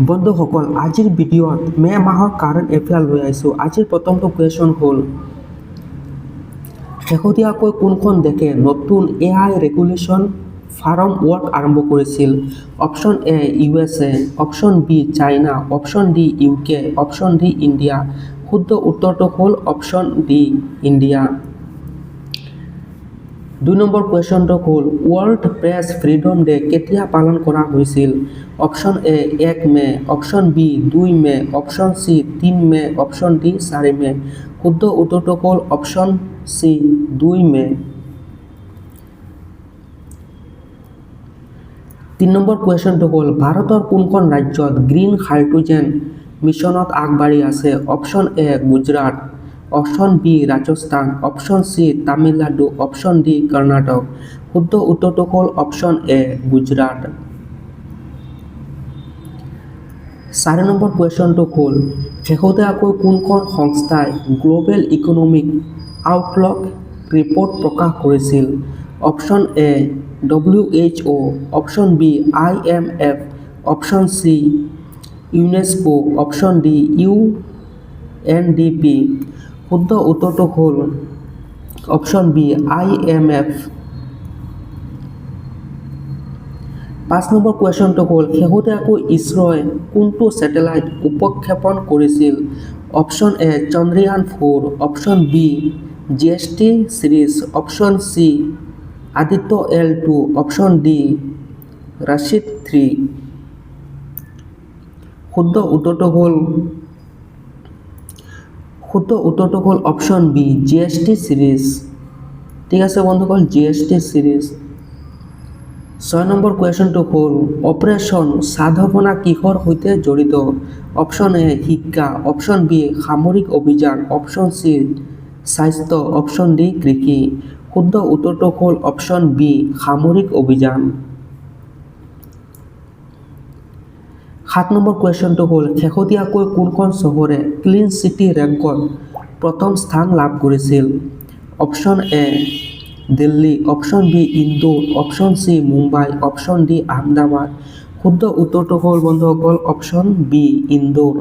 বন্ধুসকল আজিৰ ভিডিঅ'ত মে মাহৰ কাৰেণ্ট এফেয়াৰ লৈ আহিছোঁ। আজিৰ প্ৰথমটো কুৱেশ্যন হ'ল শেহতীয়াকৈ কোনখন দেশে নতুন AI ৰেগুলেশ্যন ফ্ৰেমৱৰ্ক আৰম্ভ কৰিছিল? Option A USA, option B China, option D UK, option D India. শুদ্ধ উত্তৰটো হ'ল অপশ্যন ডি ইণ্ডিয়া। 2 নম্বৰ কুৱেশ্যনটো হ'ল ৱৰ্ল্ড প্ৰেছ ফ্ৰীডম ডে কেতিয়া পালন কৰা হৈছিল? Option A 1 May, option B 2 May, option C 3 May, option D 4 May. শুদ্ধ উত্তৰটো হ'ল অপশ্যন চি 2 মে। 3 নম্বৰ কুৱেশ্যনটো হ'ল ভাৰতৰ কোনখন ৰাজ্যত গ্ৰীণ হাইড্ৰজেন মিছনত আগবাঢ়ি আছে? Option A Gujarat, option B Rajasthan, option C Tamil Nadu, option D Karnataka. শুদ্ধ উত্তৰটো হ'ল অপশ্যন এ গুজৰাট। 4 নম্বৰ কুৱেশ্যনটো হ'ল শেহতীয়াকৈ কোনখন সংস্থাই গ্ল'বেল ইকনমিক আউটলুক ৰিপৰ্ট প্ৰকাশ কৰিছিল? Option A WHO, option B IMF, option C UNESCO, option D UNDP। শুদ্ধ উত্তৰটো হ'ল অপশ্যন বি IMF। 5 নম্বৰ কুৱেশ্যনটো হ'ল শেহতীয়াকৈ ইছৰোৱে কোনটো ছেটেলাইট উৎক্ষেপণ কৰিছিল? Option A Chandrayaan 4, option B GST series, option C Aditya L2, option D ৰাছিদ 3। শুদ্ধ উত্তৰটো হ'ল অপশ্যন বি GST চিৰিজ। ঠিক আছে বন্ধুসকল, GST চিৰিজ। 6 নম্বৰ কুৱেশ্যনটো হ'ল অপাৰেশ্যন সাধৱনা কিহৰ সৈতে জড়িত? অপশ্যন এ শিক্ষা, অপশ্যন বি সামৰিক অভিযান, অপশ্যন চি স্বাস্থ্য, অপশ্যন ডি কৃষি। শুদ্ধ উত্তৰটো হ'ল অপশ্যন বি সামৰিক অভিযান। 7 নম্বৰ কুৱেশ্যনটো হ'ল শেহতীয়াকৈ কোনখন চহৰে ক্লিন চিটি ৰেংকত প্ৰথম স্থান লাভ কৰিছিল? Option A Delhi, option B Indore, option C Mumbai, option D Ahmedabad. শুদ্ধ উত্তৰটো হ'ল বন্ধুসকল অপশ্যন বি ইন্দোৰ।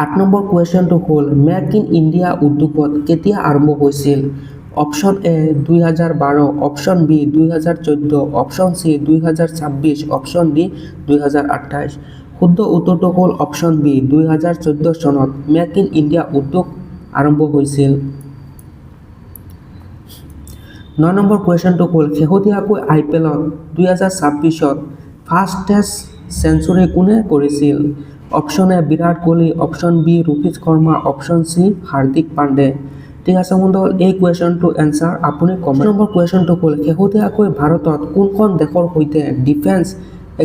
8 নম্বৰ কুৱেশ্যনটো হ'ল মেক ইন ইণ্ডিয়া উদ্যোগত কেতিয়া আৰম্ভ হৈছিল? Option A 2012, option B 2014, option C 2026, option D 2028। শুদ্ধ উত্তৰটো হ'ল অপশ্যন বি 2014 চনত মেক ইন ইণ্ডিয়া উদ্যোগ আৰম্ভ হৈছিল। 9 নম্বৰ কুৱেশ্যনটো হ'ল শেহতীয়াকৈ IPLত 2026ত ফাষ্টেষ্ট চেঞ্চুৰী কোনে কৰিছিল? Option A Virat Kohli, option B Rohit Sharma, option C Hardik Pandey. ঠিক আছে বন্ধুসকল, এই কুৱেশ্যনটোৰ এনচাৰ আপুনি কমেণ্ট। নম্বৰ কুৱেশ্যনটো হ'ল শেহতীয়াকৈ ভাৰতত কোনখন দেশৰ সৈতে ডিফেন্স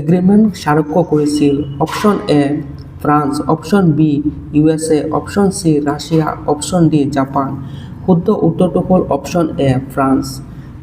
এগ্ৰিমেণ্ট স্বাক্ষৰ কৰিছিল? Option A France, option B USA, option C Russia, option D Japan. শুদ্ধ উত্তৰটো হ'ল অপশ্যন এ ফ্ৰান্স।